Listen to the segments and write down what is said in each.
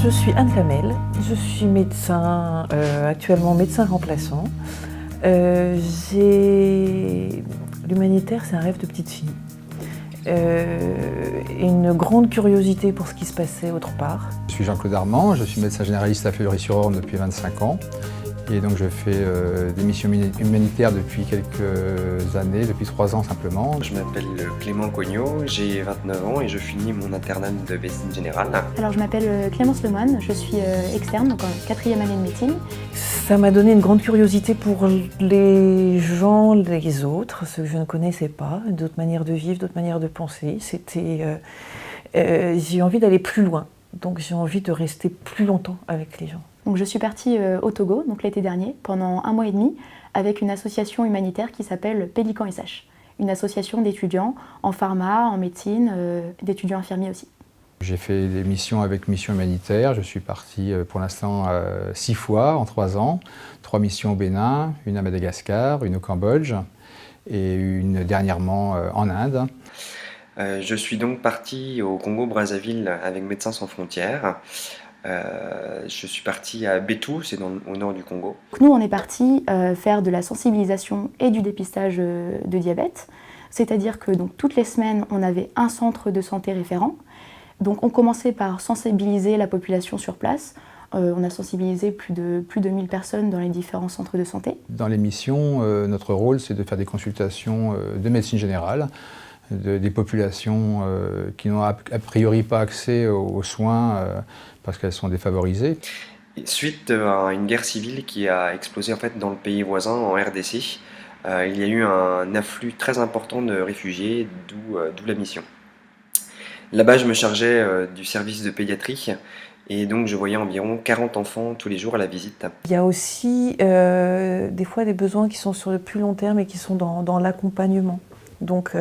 je suis Anne Flamel, je suis médecin, actuellement médecin remplaçant. L'humanitaire, c'est un rêve de petite fille. Une grande curiosité pour ce qui se passait autre part. Je suis Jean-Claude Armand, je suis médecin généraliste à Fleury-sur-Orne depuis 25 ans. Et donc je fais des missions humanitaires depuis quelques années, depuis 3 ans simplement. Je m'appelle Clément Cognot, j'ai 29 ans et je finis mon internat de médecine générale. Alors je m'appelle Clémence Lemoine, je suis externe, donc en 4e année de médecine. Ça m'a donné une grande curiosité pour les gens, les autres, ceux que je ne connaissais pas, d'autres manières de vivre, d'autres manières de penser. J'ai envie d'aller plus loin, donc j'ai envie de rester plus longtemps avec les gens. Donc je suis partie au Togo, donc l'été dernier, pendant 1 mois et demi, avec une association humanitaire qui s'appelle Pélican SH, une association d'étudiants en pharma, en médecine, d'étudiants infirmiers aussi. J'ai fait des missions avec Mission Humanitaire, je suis parti pour l'instant 6 fois en 3 ans, 3 missions au Bénin, une à Madagascar, une au Cambodge et une dernièrement en Inde. Je suis donc parti au Congo-Brazzaville avec Médecins sans frontières. Je suis parti à Bétou, c'est au nord du Congo. Nous, on est parti faire de la sensibilisation et du dépistage de diabète. C'est-à-dire que donc, toutes les semaines, on avait un centre de santé référent. Donc on commençait par sensibiliser la population sur place. On a sensibilisé plus de 1000 personnes dans les différents centres de santé. Dans les missions, notre rôle, c'est de faire des consultations de médecine générale, des populations qui n'ont a priori pas accès aux soins parce qu'elles sont défavorisées. Suite à une guerre civile qui a explosé en fait dans le pays voisin, en RDC, il y a eu un afflux très important de réfugiés, d'où la mission. Là-bas, je me chargeais du service de pédiatrie et donc je voyais environ 40 enfants tous les jours à la visite. Il y a aussi des fois des besoins qui sont sur le plus long terme et qui sont dans l'accompagnement. Donc,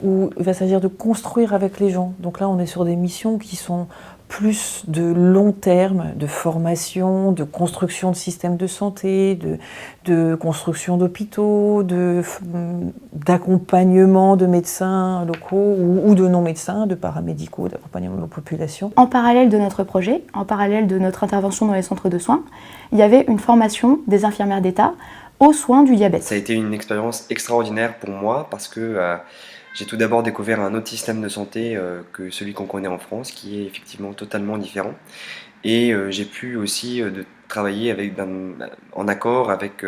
où il va s'agir de construire avec les gens. Donc là, on est sur des missions qui sont plus de long terme, de formation, de construction de systèmes de santé, de construction d'hôpitaux, d'accompagnement de médecins locaux ou de non-médecins, de paramédicaux, d'accompagnement de la population. En parallèle de notre projet, en parallèle de notre intervention dans les centres de soins, il y avait une formation des infirmières d'État aux soins du diabète. Ça a été une expérience extraordinaire pour moi parce que j'ai tout d'abord découvert un autre système de santé que celui qu'on connaît en France, qui est effectivement totalement différent. Et j'ai pu aussi travailler en accord avec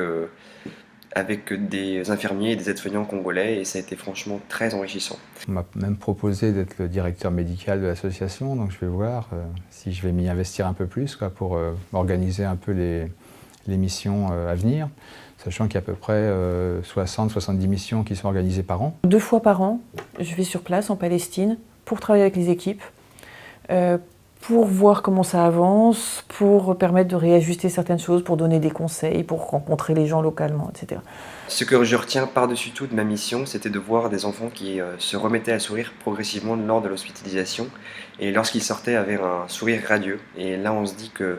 des infirmiers et des aides-soignants congolais, et ça a été franchement très enrichissant. On m'a même proposé d'être le directeur médical de l'association, donc je vais voir si je vais m'y investir un peu plus pour organiser un peu les missions à venir, sachant qu'il y a à peu près 60-70 missions qui sont organisées par an. 2 fois par an, je vais sur place en Palestine pour travailler avec les équipes, pour voir comment ça avance, pour permettre de réajuster certaines choses, pour donner des conseils, pour rencontrer les gens localement, etc. Ce que je retiens par-dessus tout de ma mission, c'était de voir des enfants qui se remettaient à sourire progressivement lors de l'hospitalisation, et lorsqu'ils sortaient avaient un sourire radieux. Et là, on se dit que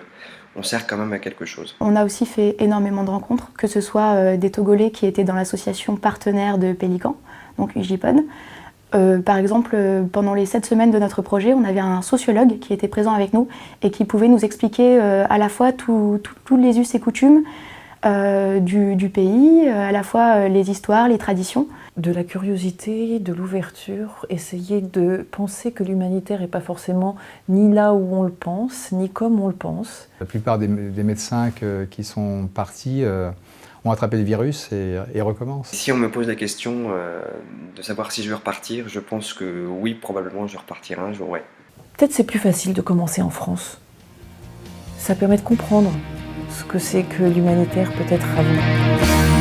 on sert quand même à quelque chose. On a aussi fait énormément de rencontres, que ce soit des Togolais qui étaient dans l'association partenaire de Pélican, donc UJPOD. Par exemple, pendant les 7 semaines de notre projet, on avait un sociologue qui était présent avec nous et qui pouvait nous expliquer à la fois tous les us et coutumes du pays, à la fois les histoires, les traditions. De la curiosité, de l'ouverture, essayer de penser que l'humanitaire n'est pas forcément ni là où on le pense, ni comme on le pense. La plupart des médecins qui sont partis ont attrapé le virus et recommencent. Si on me pose la question de savoir si je vais repartir, je pense que oui, probablement je repartirai un jour, ouais. Peut-être c'est plus facile de commencer en France. Ça permet de comprendre ce que c'est que l'humanitaire peut-être avant.